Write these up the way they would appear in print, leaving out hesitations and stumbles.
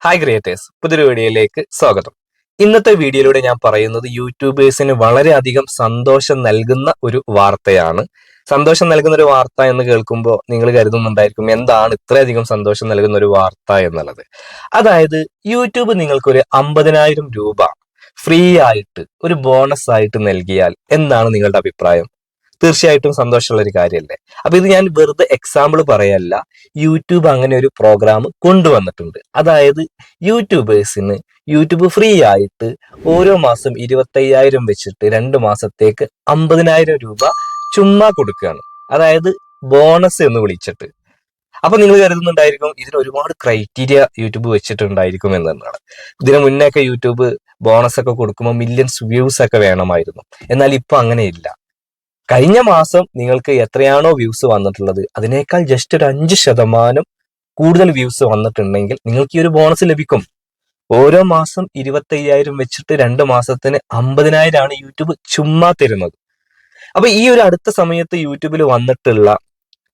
Hi creators, പുതിയൊരു വീഡിയോയിലേക്ക് സ്വാഗതം. ഇന്നത്തെ വീഡിയോയിലൂടെ ഞാൻ പറയുന്നത് യൂട്യൂബേഴ്സിന് വളരെയധികം സന്തോഷം നൽകുന്ന ഒരു വാർത്തയാണ്. സന്തോഷം നൽകുന്ന ഒരു വാർത്ത എന്ന് കേൾക്കുമ്പോൾ നിങ്ങൾ കരുതുന്നുണ്ടായിരിക്കും എന്താണ് ഇത്രയധികം സന്തോഷം നൽകുന്ന ഒരു വാർത്ത എന്നുള്ളത്. അതായത് യൂട്യൂബ് നിങ്ങൾക്കൊരു 50,000 രൂപ ഫ്രീ ആയിട്ട് ഒരു ബോണസ് ആയിട്ട് നൽകിയാൽ എന്താണ് നിങ്ങളുടെ അഭിപ്രായം? തീർച്ചയായിട്ടും സന്തോഷമുള്ള ഒരു കാര്യമല്ലേ? അപ്പൊ ഇത് ഞാൻ വെറുതെ എക്സാമ്പിൾ പറയല്ല. യൂട്യൂബ് അങ്ങനെ ഒരു പ്രോഗ്രാം കൊണ്ടുവന്നിട്ടുണ്ട്. അതായത് യൂട്യൂബേഴ്സിന് യൂട്യൂബ് ഫ്രീ ആയിട്ട് ഓരോ മാസം 25,000 വെച്ചിട്ട് 2 മാസത്തേക്ക് 50,000 രൂപ ചുമ്മാ കൊടുക്കുകയാണ്. അതായത് ബോണസ് എന്ന് വിളിച്ചിട്ട്. അപ്പൊ നിങ്ങൾ കരുതുന്നുണ്ടായിരിക്കും ഇതിന് ഒരുപാട് ക്രൈറ്റീരിയ യൂട്യൂബ് വെച്ചിട്ടുണ്ടായിരിക്കും എന്നാണ്. ഇതിനു മുന്നേ ഒക്കെ യൂട്യൂബ് ബോണസ് ഒക്കെ കൊടുക്കുമ്പോൾ മില്യൺസ് വ്യൂസ് ഒക്കെ വേണമായിരുന്നു. എന്നാൽ ഇപ്പൊ അങ്ങനെയില്ല. കഴിഞ്ഞ മാസം നിങ്ങൾക്ക് എത്രയാണോ വ്യൂസ് വന്നിട്ടുള്ളത് അതിനേക്കാൾ ജസ്റ്റ് ഒരു 5% കൂടുതൽ വ്യൂസ് വന്നിട്ടുണ്ടെങ്കിൽ നിങ്ങൾക്ക് ഈ ഒരു ബോണസ് ലഭിക്കും. ഓരോ മാസം 25,000 വെച്ചിട്ട് 2 മാസത്തിന് 50,000 ആണ് യൂട്യൂബ് ചുമ്മാ തരുന്നത്. അപ്പൊ ഈ ഒരു അടുത്ത സമയത്ത് യൂട്യൂബിൽ വന്നിട്ടുള്ള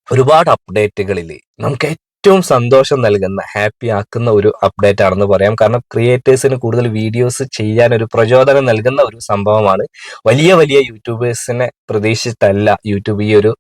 ഒരുപാട് അപ്ഡേറ്റുകളിൽ നമുക്ക് ഏറ്റവും സന്തോഷം നൽകുന്ന ഹാപ്പി ആക്കുന്ന ഒരു അപ്ഡേറ്റ് ആണെന്ന് പറയാം. കാരണം ക്രിയേറ്റേഴ്സിന് കൂടുതൽ വീഡിയോസ് ചെയ്യാൻ ഒരു പ്രചോദനം നൽകുന്ന ഒരു സംഭവമാണ്. വലിയ വലിയ യൂട്യൂബേഴ്സിനെ പ്രതീക്ഷിച്ചിട്ടല്ല യൂട്യൂബ് ഈ ഒരു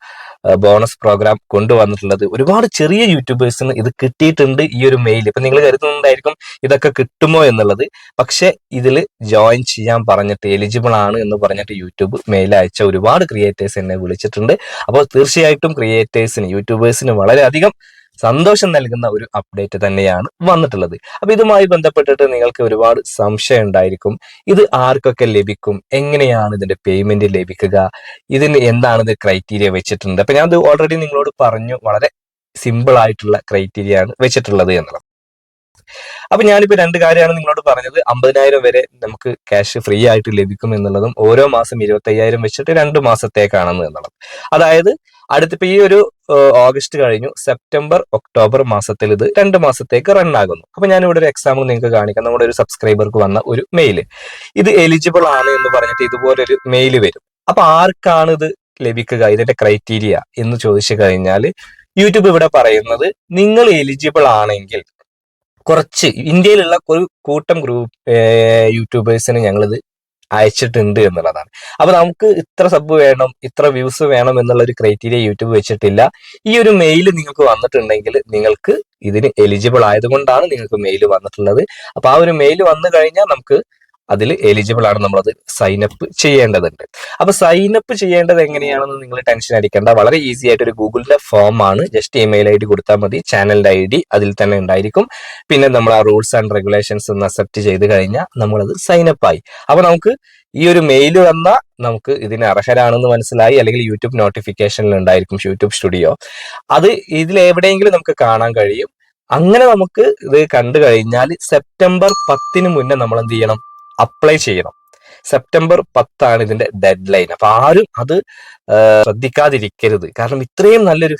ബോണസ് പ്രോഗ്രാം കൊണ്ടുവന്നിട്ടുള്ളത്. ഒരുപാട് ചെറിയ യൂട്യൂബേഴ്സിന് ഇത് കിട്ടിയിട്ടുണ്ട്. ഈ ഒരു മെയിൽ ഇപ്പൊ നിങ്ങൾ കരുതുന്നുണ്ടായിരിക്കും ഇതൊക്കെ കിട്ടുമോ എന്നുള്ളത്. പക്ഷെ ഇതിൽ ജോയിൻ ചെയ്യാൻ പറഞ്ഞിട്ട് എലിജിബിൾ ആണ് എന്ന് പറഞ്ഞിട്ട് യൂട്യൂബ് മെയിൽ അയച്ച ഒരുപാട് ക്രിയേറ്റേഴ്സ് എന്നെ വിളിച്ചിട്ടുണ്ട്. അപ്പോൾ തീർച്ചയായിട്ടും ക്രിയേറ്റേഴ്സിന് യൂട്യൂബേഴ്സിന് വളരെയധികം സന്തോഷം നൽകുന്ന ഒരു അപ്ഡേറ്റ് തന്നെയാണ് വന്നിട്ടുള്ളത്. അപ്പൊ ഇതുമായി ബന്ധപ്പെട്ടിട്ട് നിങ്ങൾക്ക് ഒരുപാട് സംശയം ഉണ്ടായിരിക്കും. ഇത് ആർക്കൊക്കെ ലഭിക്കും, എങ്ങനെയാണ് ഇതിന്റെ പേയ്മെന്റ് ലഭിക്കുക, ഇതിന് എന്താണ് ഇത് ക്രൈറ്റീരിയ വെച്ചിട്ടുണ്ട്. അപ്പൊ ഞാൻ അത് ഓൾറെഡി നിങ്ങളോട് പറഞ്ഞു, വളരെ സിമ്പിൾ ആയിട്ടുള്ള ക്രൈറ്റീരിയ ആണ് വെച്ചിട്ടുള്ളത് എന്നുള്ളത്. അപ്പൊ ഞാനിപ്പോ 2 കാര്യമാണ് നിങ്ങളോട് പറഞ്ഞത്. 50,000 വരെ നമുക്ക് ക്യാഷ് ഫ്രീ ആയിട്ട് ലഭിക്കും എന്നുള്ളതും ഓരോ മാസം 25,000 വെച്ചിട്ട് 2 മാസത്തേക്കാണെന്ന് എന്നുള്ളത്. അതായത് അടുത്തിപ്പോ ഈ ഒരു ഓഗസ്റ്റ് കഴിഞ്ഞു, സെപ്റ്റംബർ ഒക്ടോബർ മാസത്തിൽ ഇത് 2 മാസത്തേക്ക് റൺ ആകുന്നു. അപ്പൊ ഞാൻ ഇവിടെ ഒരു എക്സാമ്പിൾ നിങ്ങൾക്ക് കാണിക്കാം. നമ്മുടെ ഒരു സബ്സ്ക്രൈബർക്ക് വന്ന ഒരു മെയിൽ, ഇത് എലിജിബിൾ ആണ് എന്ന് പറഞ്ഞിട്ട് ഇതുപോലൊരു മെയിൽ വരും. അപ്പൊ ആർക്കാണ് ഇത് ലഭിക്കുക, ഇതിന്റെ ക്രൈറ്റീരിയ എന്ന് ചോദിച്ചു കഴിഞ്ഞാൽ യൂട്യൂബ് ഇവിടെ പറയുന്നത് നിങ്ങൾ എലിജിബിൾ ആണെങ്കിൽ കുറച്ച് ഇന്ത്യയിലുള്ള ഒരു കൂട്ടം യൂട്യൂബേഴ്സിന് ഞങ്ങളിത് അയച്ചിട്ടുണ്ട് എന്നുള്ളതാണ്. അപ്പൊ നമുക്ക് ഇത്ര സബ് വേണം, ഇത്ര വ്യൂസ് വേണം എന്നുള്ള ഒരു ക്രൈറ്റീരിയ യൂട്യൂബ് വെച്ചിട്ടില്ല. ഈ ഒരു മെയിൽ നിങ്ങൾക്ക് വന്നിട്ടുണ്ടെങ്കിൽ നിങ്ങൾക്ക് ഇതിന് എലിജിബിൾ ആയതുകൊണ്ടാണ് നിങ്ങൾക്ക് മെയിൽ വന്നിട്ടുള്ളത്. അപ്പൊ ആ ഒരു മെയിൽ വന്നു കഴിഞ്ഞാൽ നമുക്ക് അതിൽ എലിജിബിൾ ആണ്, നമ്മളത് സൈനപ്പ് ചെയ്യേണ്ടതുണ്ട്. അപ്പൊ സൈനപ്പ് ചെയ്യേണ്ടത് എങ്ങനെയാണെന്ന് നിങ്ങൾ ടെൻഷൻ അടിക്കേണ്ട. വളരെ ഈസി ആയിട്ട് ഒരു ഗൂഗിളിന്റെ ഫോം ആണ്. ജസ്റ്റ് ഇമെയിൽ ID കൊടുത്താൽ മതി, ചാനലിന്റെ ID അതിൽ തന്നെ ഉണ്ടായിരിക്കും. പിന്നെ നമ്മൾ ആ റൂൾസ് ആൻഡ് റെഗുലേഷൻസ് ഒന്ന് അക്സെപ്റ്റ് ചെയ്ത് കഴിഞ്ഞാൽ നമ്മളത് സൈനപ്പ് ആയി. അപ്പൊ നമുക്ക് ഈ ഒരു മെയിൽ വന്നാൽ നമുക്ക് ഇതിന് അർഹരാണെന്ന് മനസ്സിലായി. അല്ലെങ്കിൽ യൂട്യൂബ് നോട്ടിഫിക്കേഷനിൽ ഉണ്ടായിരിക്കും യൂട്യൂബ് സ്റ്റുഡിയോ, അത് ഇതിൽ എവിടെയെങ്കിലും നമുക്ക് കാണാൻ കഴിയും. അങ്ങനെ നമുക്ക് ഇത് കണ്ടു കഴിഞ്ഞാൽ സെപ്റ്റംബർ 10 മുന്നേ നമ്മൾ എന്ത് ചെയ്യണം, അപ്ലൈ ചെയ്യണം. സെപ്റ്റംബർ 10 ഇതിന്റെ ഡെഡ് ലൈൻ. അപ്പൊ ആരും അത് ശ്രദ്ധിക്കാതിരിക്കരുത്. കാരണം ഇത്രയും നല്ലൊരു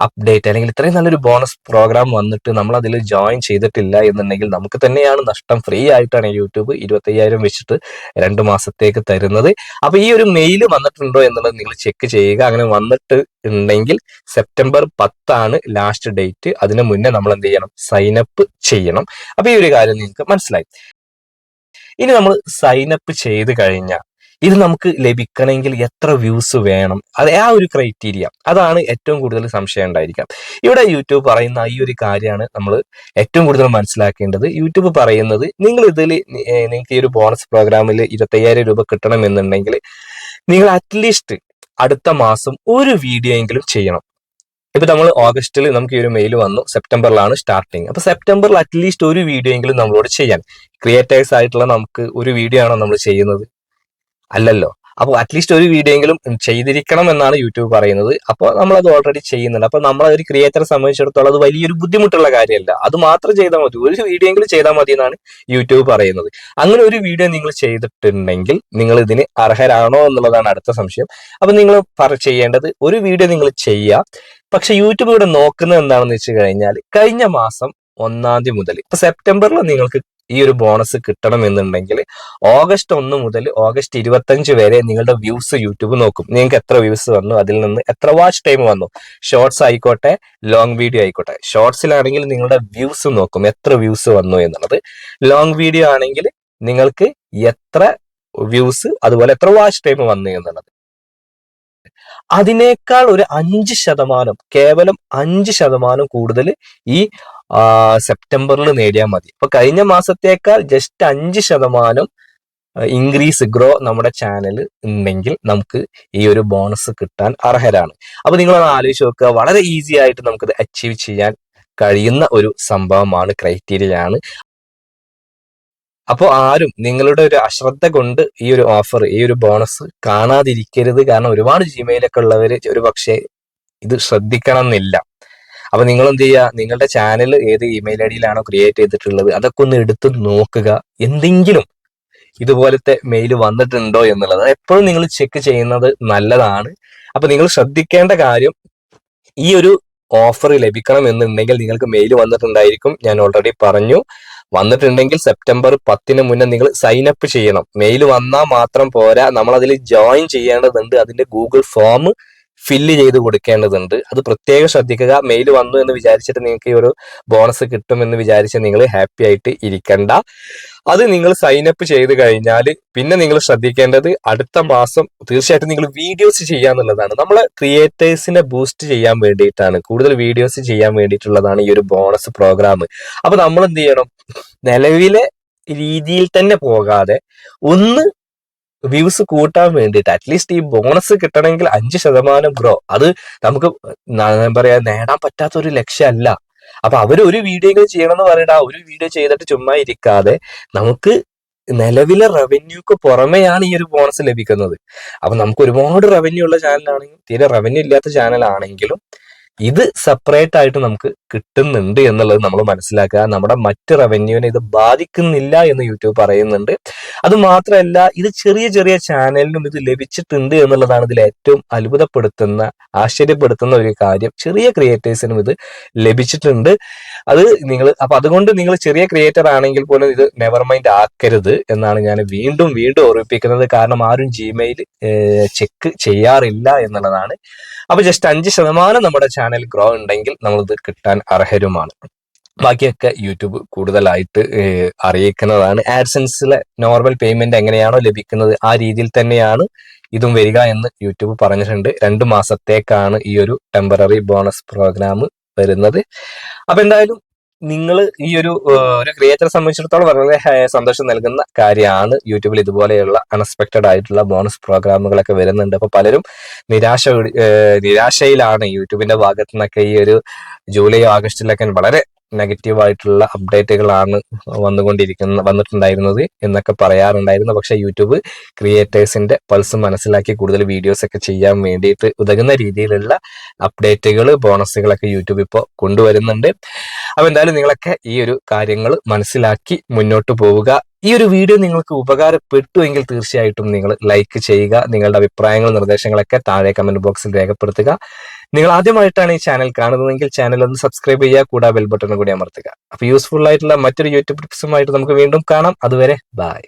അപ്ഡേറ്റ് അല്ലെങ്കിൽ ഇത്രയും നല്ലൊരു ബോണസ് പ്രോഗ്രാം വന്നിട്ട് നമ്മൾ അതിൽ ജോയിൻ ചെയ്തിട്ടില്ല എന്നുണ്ടെങ്കിൽ നമുക്ക് തന്നെയാണ് നഷ്ടം. ഫ്രീ ആയിട്ടാണ് യൂട്യൂബ് 25,000 വെച്ചിട്ട് 2 മാസത്തേക്ക് തരുന്നത്. അപ്പൊ ഈ ഒരു മെയിൽ വന്നിട്ടുണ്ടോ എന്നുള്ളത് നിങ്ങൾ ചെക്ക് ചെയ്യുക. അങ്ങനെ വന്നിട്ട് ഉണ്ടെങ്കിൽ സെപ്റ്റംബർ 10 ലാസ്റ്റ് ഡേറ്റ്. അതിനു മുന്നേ നമ്മൾ എന്ത് ചെയ്യണം, സൈനപ്പ് ചെയ്യണം. അപ്പൊ ഈ ഒരു കാര്യം നിങ്ങൾക്ക് മനസ്സിലായി. ഇനി നമ്മൾ സൈനപ്പ് ചെയ്ത് കഴിഞ്ഞാൽ ഇത് നമുക്ക് ലഭിക്കണമെങ്കിൽ എത്ര വ്യൂസ് വേണം, അത് ആ ഒരു ക്രൈറ്റീരിയ, അതാണ് ഏറ്റവും കൂടുതൽ സംശയം ഉണ്ടായിരിക്കാം. ഇവിടെ യൂട്യൂബ് പറയുന്ന ഈ ഒരു കാര്യമാണ് നമ്മൾ ഏറ്റവും കൂടുതൽ മനസ്സിലാക്കേണ്ടത്. യൂട്യൂബ് പറയുന്നത് നിങ്ങൾ ഇതിൽ നിങ്ങൾക്ക് ഈ ഒരു ബോണസ് പ്രോഗ്രാമിൽ 25,000 രൂപ കിട്ടണമെന്നുണ്ടെങ്കിൽ നിങ്ങൾ അറ്റ്ലീസ്റ്റ് അടുത്ത മാസം ഒരു വീഡിയോ എങ്കിലും ചെയ്യണം. ഇപ്പൊ നമ്മൾ ഓഗസ്റ്റിൽ നമുക്ക് ഈ ഒരു മെയിൽ വന്നു, സെപ്റ്റംബറിലാണ് സ്റ്റാർട്ടിങ്. അപ്പൊ സെപ്റ്റംബറിൽ അറ്റ്ലീസ്റ്റ് ഒരു വീഡിയോ എങ്കിലും നമ്മളോട് ചെയ്യാൻ. ക്രിയേറ്റേഴ്സ് ആയിട്ടുള്ള നമുക്ക് ഒരു വീഡിയോ ആണോ നമ്മൾ ചെയ്യുന്നത്? അല്ലല്ലോ. അപ്പോൾ അറ്റ്ലീസ്റ്റ് ഒരു വീഡിയോ എങ്കിലും ചെയ്തിരിക്കണം എന്നാണ് യൂട്യൂബ് പറയുന്നത്. അപ്പോൾ നമ്മളത് ഓൾറെഡി ചെയ്യുന്നുണ്ട്. അപ്പൊ നമ്മളൊരു ക്രിയേറ്ററെ സംബന്ധിച്ചിടത്തോളം അത് വലിയൊരു ബുദ്ധിമുട്ടുള്ള കാര്യമല്ല. അത് മാത്രം ചെയ്താൽ മതി, ഒരു വീഡിയോ എങ്കിലും ചെയ്താൽ മതി എന്നാണ് യൂട്യൂബ് പറയുന്നത്. അങ്ങനെ ഒരു വീഡിയോ നിങ്ങൾ ചെയ്തിട്ടുണ്ടെങ്കിൽ നിങ്ങൾ ഇതിന് അർഹരാണോ എന്നുള്ളതാണ് അടുത്ത സംശയം. അപ്പൊ നിങ്ങൾ ചെയ്യേണ്ടത് ഒരു വീഡിയോ നിങ്ങൾ ചെയ്യുക. പക്ഷെ യൂട്യൂബ് ഇവിടെ നോക്കുന്നത് എന്താണെന്ന് വെച്ച് കഴിഞ്ഞാൽ കഴിഞ്ഞ മാസം 1 മുതൽ, ഇപ്പൊ സെപ്റ്റംബറിൽ നിങ്ങൾക്ക് ഈ ഒരു ബോണസ് കിട്ടണമെന്നുണ്ടെങ്കിൽ ഓഗസ്റ്റ് 1 മുതൽ ഓഗസ്റ്റ് 25 വരെ നിങ്ങളുടെ വ്യൂസ് യൂട്യൂബ് നോക്കും. നിങ്ങൾക്ക് എത്ര വ്യൂസ് വന്നു, അതിൽ നിന്ന് എത്ര വാച്ച് ടൈം വന്നു. ഷോർട്സ് ആയിക്കോട്ടെ, ലോങ് വീഡിയോ ആയിക്കോട്ടെ. ഷോർട്സിലാണെങ്കിൽ നിങ്ങളുടെ വ്യൂസ് നോക്കും, എത്ര വ്യൂസ് വന്നു എന്നുള്ളത്. ലോങ് വീഡിയോ ആണെങ്കിൽ നിങ്ങൾക്ക് എത്ര വ്യൂസ്, അതുപോലെ എത്ര വാച്ച് ടൈം വന്നു എന്നുള്ളത്. അതിനേക്കാൾ ഒരു 5%, കേവലം 5% കൂടുതൽ ഈ സെപ്റ്റംബറിൽ നേടിയാൽ മതി. അപ്പൊ കഴിഞ്ഞ മാസത്തേക്കാൾ ജസ്റ്റ് 5% ഇൻക്രീസ് ഗ്രോ നമ്മുടെ ചാനൽ ഉണ്ടെങ്കിൽ നമുക്ക് ഈ ഒരു ബോണസ് കിട്ടാൻ അർഹരാണ്. അപ്പൊ നിങ്ങളൊന്ന് ആലോചിച്ച് നോക്കുക, വളരെ ഈസി ആയിട്ട് നമുക്കിത് അച്ചീവ് ചെയ്യാൻ കഴിയുന്ന ഒരു സംഭവമാണ്, ക്രൈറ്റീരിയ ആണ്. അപ്പോൾ ആരും നിങ്ങളുടെ ഒരു അശ്രദ്ധ കൊണ്ട് ഈ ഒരു ഓഫർ, ഈ ഒരു ബോണസ് കാണാതിരിക്കരുത്. കാരണം ഒരുപാട് ജിമെയിലൊക്കെ ഉള്ളവര് ഒരു പക്ഷേ ഇത് ശ്രദ്ധിക്കണം എന്നില്ല. അപ്പൊ നിങ്ങൾ എന്ത് ചെയ്യുക, നിങ്ങളുടെ ചാനൽ ഏത് ഇമെയിൽ ഐ ഡിയിലാണോ ക്രിയേറ്റ് ചെയ്തിട്ടുള്ളത് അതൊക്കെ ഒന്ന് എടുത്ത് നോക്കുക, എന്തെങ്കിലും ഇതുപോലത്തെ മെയിൽ വന്നിട്ടുണ്ടോ എന്നുള്ളത് എപ്പോഴും നിങ്ങൾ ചെക്ക് ചെയ്യുന്നത് നല്ലതാണ്. അപ്പൊ നിങ്ങൾ ശ്രദ്ധിക്കേണ്ട കാര്യം, ഈ ഒരു ഓഫർ ലഭിക്കണം എന്നുണ്ടെങ്കിൽ നിങ്ങൾക്ക് മെയിൽ വന്നിട്ടുണ്ടായിരിക്കും. ഞാൻ ഓൾറെഡി പറഞ്ഞു, വന്നിട്ടുണ്ടെങ്കിൽ സെപ്റ്റംബർ 10 മുന്നേ നിങ്ങൾ സൈൻ അപ്പ് ചെയ്യണം. മെയിൽ വന്നാൽ മാത്രം പോരാ, നമ്മൾ അതിൽ ജോയിൻ ചെയ്യേണ്ടതുണ്ട്. അതിന്റെ ഗൂഗിൾ ഫോം ഫില്ല് ചെയ്ത് കൊടുക്കേണ്ടതുണ്ട്. അത് പ്രത്യേകം ശ്രദ്ധിക്കുക. മെയിൽ വന്നു എന്ന് വിചാരിച്ചിട്ട് നിങ്ങൾക്ക് ഈ ഒരു ബോണസ് കിട്ടുമെന്ന് വിചാരിച്ച് നിങ്ങൾ ഹാപ്പി ആയിട്ട് ഇരിക്കണ്ട. അത് നിങ്ങൾ സൈൻ അപ്പ് ചെയ്ത് കഴിഞ്ഞാൽ പിന്നെ നിങ്ങൾ ശ്രദ്ധിക്കേണ്ടത് അടുത്ത മാസം തീർച്ചയായിട്ടും നിങ്ങൾ വീഡിയോസ് ചെയ്യാന്നുള്ളതാണ്. നമ്മളെ ക്രിയേറ്റേഴ്സിനെ ബൂസ്റ്റ് ചെയ്യാൻ വേണ്ടിയിട്ടാണ്, കൂടുതൽ വീഡിയോസ് ചെയ്യാൻ വേണ്ടിയിട്ടുള്ളതാണ് ഈ ഒരു ബോണസ് പ്രോഗ്രാം. അപ്പൊ നമ്മൾ എന്ത് ചെയ്യണം, നിലവിലെ രീതിയിൽ തന്നെ പോകാതെ ഒന്ന് വ്യൂസ് കൂട്ടാൻ വേണ്ടിയിട്ട് അറ്റ്ലീസ്റ്റ് ഈ ബോണസ് കിട്ടണമെങ്കിൽ 5% ഗ്രോ, അത് നമുക്ക് പറയാ നേടാൻ പറ്റാത്ത ഒരു ലക്ഷ്യമല്ല. അപ്പൊ അവര് ഒരു വീഡിയോ ചെയ്യണമെന്ന് പറയണ്ട, ഒരു വീഡിയോ ചെയ്തിട്ട് ചുമ്മാ ഇരിക്കാതെ നമുക്ക് നിലവിലെ റവന്യൂക്ക് പുറമെയാണ് ഈ ഒരു ബോണസ് ലഭിക്കുന്നത്. അപ്പൊ നമുക്ക് ഒരുപാട് റവന്യൂ ഉള്ള ചാനലാണെങ്കിലും തീരെ റവന്യൂ ഇല്ലാത്ത ചാനലാണെങ്കിലും ഇത് സെപ്പറേറ്റ് ആയിട്ട് നമുക്ക് കിട്ടുന്നുണ്ട് എന്നുള്ളത് നമ്മൾ മനസ്സിലാക്കുക. നമ്മുടെ മറ്റ് റവന്യൂവിനെ ഇത് ബാധിക്കുന്നില്ല എന്ന് യൂട്യൂബ് പറയുന്നുണ്ട്. അത് മാത്രമല്ല, ഇത് ചെറിയ ചെറിയ ചാനലിനും ഇത് ലഭിച്ചിട്ടുണ്ട് എന്നുള്ളതാണ് ഇതിൽ ഏറ്റവും അത്ഭുതപ്പെടുത്തുന്ന, ആശ്ചര്യപ്പെടുത്തുന്ന ഒരു കാര്യം. ചെറിയ ക്രിയേറ്റേഴ്സിനും ഇത് ലഭിച്ചിട്ടുണ്ട്. അത് നിങ്ങൾ അപ്പൊ അതുകൊണ്ട് നിങ്ങൾ ചെറിയ ക്രിയേറ്റർ ആണെങ്കിൽ പോലും ഇത് നെവർ മൈൻഡ് ആക്കരുത് എന്നാണ് ഞാൻ വീണ്ടും വീണ്ടും ഓർമ്മിപ്പിക്കുന്നത്. കാരണം ആരും ജിമെയിൽ ചെക്ക് ചെയ്യാറില്ല എന്നുള്ളതാണ്. അപ്പൊ ജസ്റ്റ് 5% നമ്മുടെ ചാനൽ ഗ്രോ ഉണ്ടെങ്കിൽ നമ്മളിത് കിട്ടാൻ അർഹരുമാണ്. ബാക്കിയൊക്കെ യൂട്യൂബ് കൂടുതലായിട്ട് അറിയിക്കുന്നതാണ്. ആഡ്സെൻസിലെ നോർമൽ പേയ്മെന്റ് എങ്ങനെയാണോ ലഭിക്കുന്നത് ആ രീതിയിൽ തന്നെയാണ് ഇതും വരിക എന്ന് യൂട്യൂബ് പറഞ്ഞിട്ടുണ്ട്. 2 മാസത്തേക്കാണ് ഈ ഒരു ടെമ്പററി ബോണസ് പ്രോഗ്രാം വരുന്നത്. അപ്പൊ എന്തായാലും നിങ്ങൾ ഈ ഒരു ക്രിയേറ്ററെ സംബന്ധിച്ചിടത്തോളം വളരെ സന്തോഷം നൽകുന്ന കാര്യമാണ്. യൂട്യൂബിൽ ഇതുപോലെയുള്ള അൺഎക്സ്പെക്ടഡ് ആയിട്ടുള്ള ബോണസ് പ്രോഗ്രാമുകളൊക്കെ വരുന്നുണ്ട്. അപ്പൊ പലരും നിരാശയിലാണ്. യൂട്യൂബിന്റെ ഭാഗത്തു നിന്നൊക്കെ ഈ ഒരു ജൂലൈ ആഗസ്റ്റിലൊക്കെ വളരെ നെഗറ്റീവായിട്ടുള്ള അപ്ഡേറ്റുകളാണ് വന്നിട്ടുണ്ടായിരുന്നത് എന്നൊക്കെ പറയാറുണ്ടായിരുന്നു. പക്ഷെ യൂട്യൂബ് ക്രിയേറ്റേഴ്സിന്റെ പൾസ് മനസ്സിലാക്കി കൂടുതൽ വീഡിയോസ് ഒക്കെ ചെയ്യാൻ വേണ്ടിയിട്ട് ഉതകുന്ന രീതിയിലുള്ള അപ്ഡേറ്റുകൾ, ബോണസുകളൊക്കെ യൂട്യൂബ് ഇപ്പോൾ കൊണ്ടുവരുന്നുണ്ട്. അപ്പൊ എന്തായാലും നിങ്ങളൊക്കെ ഈ ഒരു കാര്യങ്ങൾ മനസ്സിലാക്കി മുന്നോട്ട് പോവുക. ഈ ഒരു വീഡിയോ നിങ്ങൾക്ക് ഉപകാരപ്പെട്ടു എങ്കിൽ തീർച്ചയായിട്ടും നിങ്ങൾ ലൈക്ക് ചെയ്യുക. നിങ്ങളുടെ അഭിപ്രായങ്ങളും നിർദ്ദേശങ്ങളൊക്കെ താഴെ കമന്റ് ബോക്സിൽ രേഖപ്പെടുത്തുക. നിങ്ങൾ ആദ്യമായിട്ടാണ് ഈ ചാനൽ കാണുന്നതെങ്കിൽ ചാനൽ ഒന്ന് സബ്സ്ക്രൈബ് ചെയ്യുക, കൂടാതെ ബെൽ ബട്ടൺ കൂടി അമർത്തുക. അപ്പൊ യൂസ്ഫുൾ ആയിട്ടുള്ള മറ്റൊരു യൂട്യൂബ് ടിപ്സുമായിട്ട് നമുക്ക് വീണ്ടും കാണാം. അതുവരെ ബൈ.